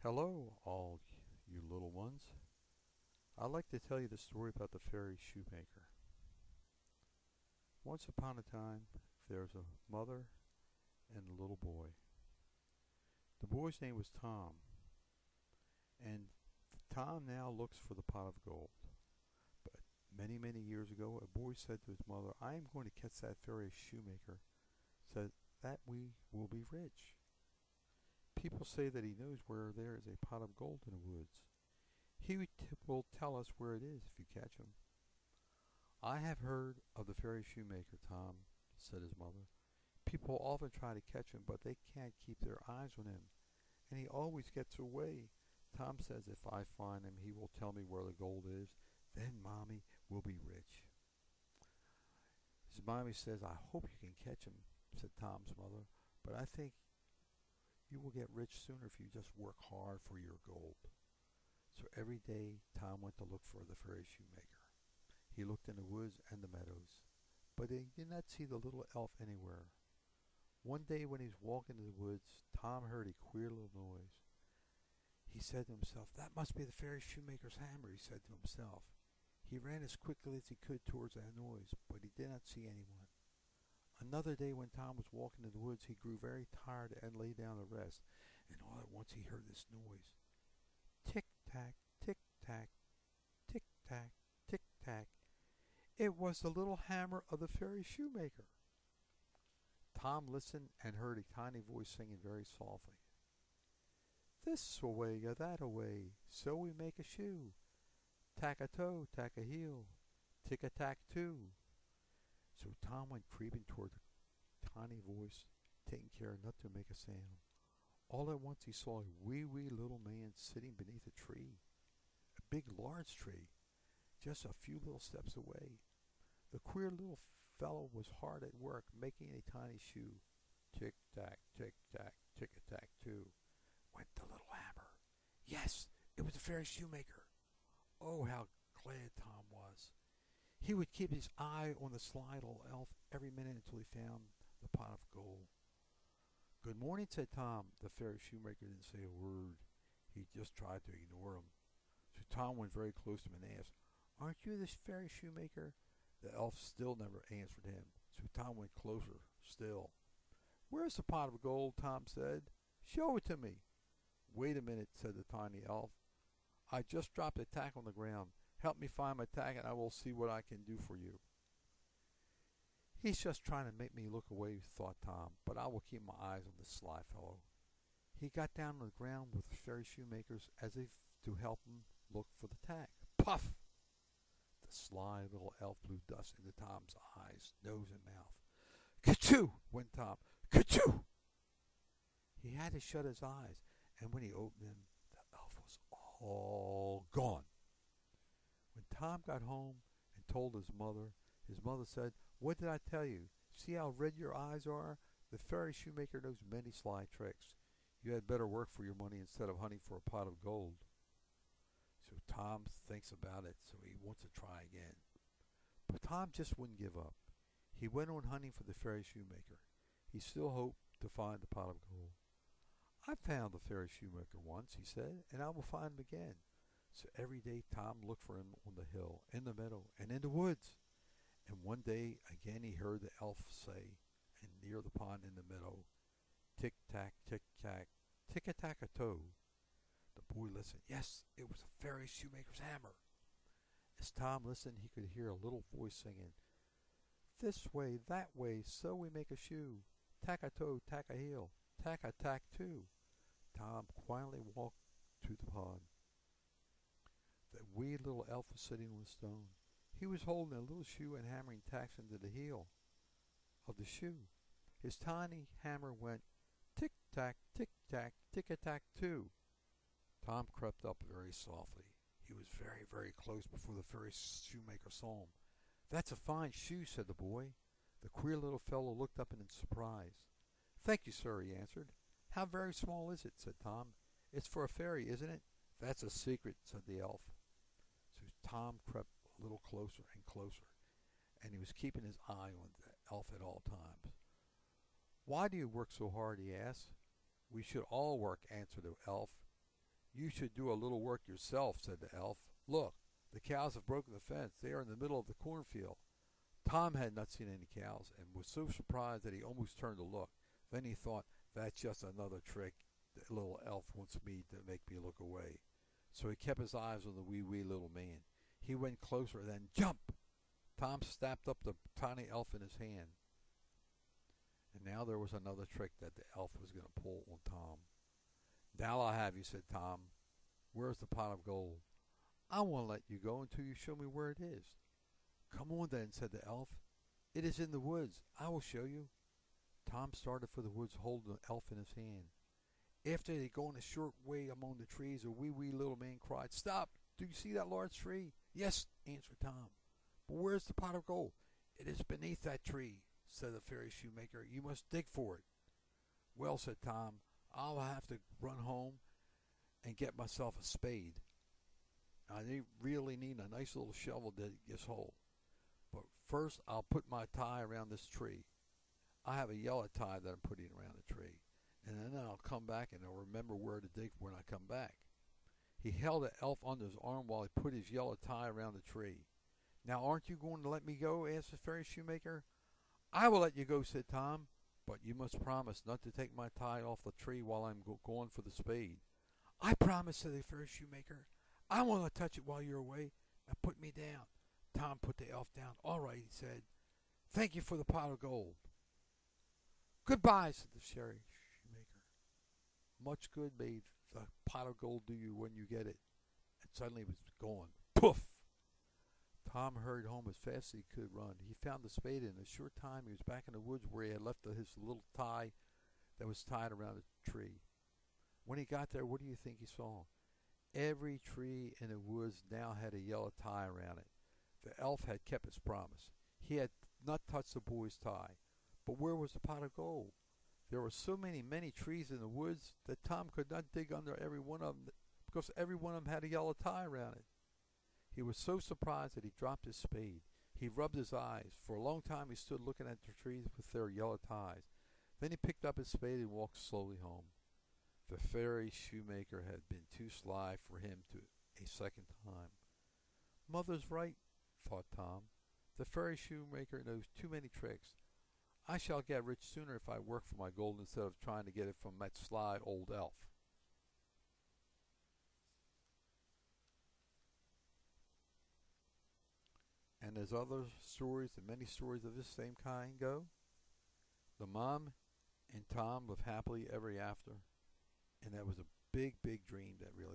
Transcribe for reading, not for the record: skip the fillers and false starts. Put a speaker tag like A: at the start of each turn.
A: Hello, all you little ones. I'd like to tell you the story about the Fairy Shoemaker. Once upon a time, there's a mother and a little boy. The boy's name was Tom, and Tom now looks for the pot of gold. But many, many years ago, a boy said to his mother, I am going to catch that fairy shoemaker so that we will be rich. People say that he knows where there is a pot of gold in the woods. He will tell us where it is if you catch him. I have heard of the fairy shoemaker, Tom, said his mother. People often try to catch him, but they can't keep their eyes on him, and he always gets away. Tom says if I find him, he will tell me where the gold is. Then Mommy will be rich. His mommy says, I hope you can catch him, said Tom's mother, but I think you will get rich sooner if you just work hard for your gold. So every day Tom went to look for the fairy shoemaker. He looked in the woods and the meadows, but he did not see the little elf anywhere. One day when he was walking in the woods, Tom heard a queer little noise. He said to himself, That must be the fairy shoemaker's hammer, he said to himself. He ran as quickly as he could towards that noise, but he did not see anyone. Another day when Tom was walking in the woods, he grew very tired and lay down to rest, and all at once he heard this noise. Tick-tack, tick-tack, tick-tack, tick-tack. It was the little hammer of the fairy shoemaker. Tom listened and heard a tiny voice singing very softly. This away, that away, so we make a shoe. Tack a toe, tack a heel, tick-a-tack too. So Tom went creeping toward the tiny voice, taking care not to make a sound. All at once he saw a wee little man sitting beneath a tree, a big large tree, just a few little steps away. The queer little fellow was hard at work making a tiny shoe. Tick-tack, tick-tack, tick-a-tack too, went the little hammer. Yes, it was the fairy shoemaker. Oh, how glad Tom was. He would keep his eye on the sly little elf every minute until he found the pot of gold. Good morning, said Tom. The fairy shoemaker didn't say a word. He just tried to ignore him. So Tom went very close to him and asked, Aren't you the fairy shoemaker? The elf still never answered him, so Tom went closer still. Where's the pot of gold? Tom said. Show it to me. Wait a minute, said the tiny elf. I just dropped a tack on the ground. Help me find my tack and I will see what I can do for you. He's just trying to make me look away, thought Tom, but I will keep my eyes on this sly fellow. He got down on the ground with the fairy shoemakers as if to help him look for the tack. Puff! The sly little elf blew dust into Tom's eyes, nose, and mouth. Ka-choo! Went Tom. Ka-choo! He had to shut his eyes, and when he opened them, the elf was all gone. When Tom got home and told his mother said, What did I tell you? See how red your eyes are? The fairy shoemaker knows many sly tricks. You had better work for your money instead of hunting for a pot of gold. So Tom thinks about it, so he wants to try again. But Tom just wouldn't give up. He went on hunting for the fairy shoemaker. He still hoped to find the pot of gold. I found the fairy shoemaker once, he said, and I will find him again. So every day Tom looked for him on the hill, in the meadow, and in the woods. And one day again he heard the elf say, and near the pond in the meadow, Tick-tack, tick-tack, tick-a-tack-a-toe. The boy listened. Yes, it was the fairy shoemaker's hammer. As Tom listened, he could hear a little voice singing, This way, that way, so we make a shoe. Tack-a-toe, tack-a-heel, tack-a-tack too. Tom quietly walked to the pond. The wee little elf was sitting on a stone. He was holding a little shoe and hammering tacks into the heel of the shoe. His tiny hammer went tick-tack, tick-tack, tick-a-tack too. Tom crept up very softly. He was very, very close before the fairy shoemaker saw him. That's a fine shoe, said the boy. The queer little fellow looked up in surprise. Thank you, sir, he answered. How very small is it? Said Tom. It's for a fairy, isn't it? That's a secret, said the elf. So Tom crept a little closer and closer, and he was keeping his eye on the elf at all times. Why do you work so hard? He asked. We should all work, answered the elf. "You should do a little work yourself," said the elf. "Look, the cows have broken the fence. They are in the middle of the cornfield." Tom had not seen any cows and was so surprised that he almost turned to look. Then he thought, "That's just another trick the little elf wants me to make me look away." So he kept his eyes on the wee little man. He went closer, then jump! Tom snapped up the tiny elf in his hand. And now there was another trick that the elf was going to pull on Tom. "Now I'll have you," said Tom. "Where's the pot of gold?" "I won't let you go until you show me where it is." "Come on then," said the elf. "It is in the woods. I will show you." Tom started for the woods holding the elf in his hand. After they had gone a short way among the trees, a wee little man cried, "Stop! Do you see that large tree?" "Yes," answered Tom. "But where's the pot of gold?" "It is beneath that tree," said the fairy shoemaker. "You must dig for it." "Well," said Tom, "I'll have to run home and get myself a spade. I really need a nice little shovel to dig this hole. But first I'll put my tie around this tree. I have a yellow tie that I'm putting around the tree. And then I'll come back and I'll remember where to dig when I come back." He held the elf under his arm while he put his yellow tie around the tree. "Now aren't you going to let me go?" asked the fairy shoemaker. "I will let you go," said Tom, "but you must promise not to take my tie off the tree while I'm going for the spade." "I promise," said the fairy shoemaker. "I won't touch it while you're away. Now put me down." Tom put the elf down. "All right," he said. "Thank you for the pot of gold." "Goodbye," said the fairy shoemaker. "Much good may the pot of gold do you when you get it." And suddenly it was gone. Poof! Tom hurried home as fast as he could run. He found the spade, and in a short time he was back in the woods where he had left his little tie that was tied around a tree. When he got there, what do you think he saw? Every tree in the woods now had a yellow tie around it. The elf had kept his promise. He had not touched the boy's tie. But where was the pot of gold? There were so many trees in the woods that Tom could not dig under every one of them because every one of them had a yellow tie around it. He was so surprised that he dropped his spade. He rubbed his eyes. For a long time he stood looking at the trees with their yellow ties. Then he picked up his spade and walked slowly home. The fairy shoemaker had been too sly for him a second time. "Mother's right," thought Tom. "The fairy shoemaker knows too many tricks. I shall get rich sooner if I work for my gold instead of trying to get it from that sly old elf." And as other stories and many stories of this same kind go, the mom and Tom lived happily ever after, and that was a big dream that really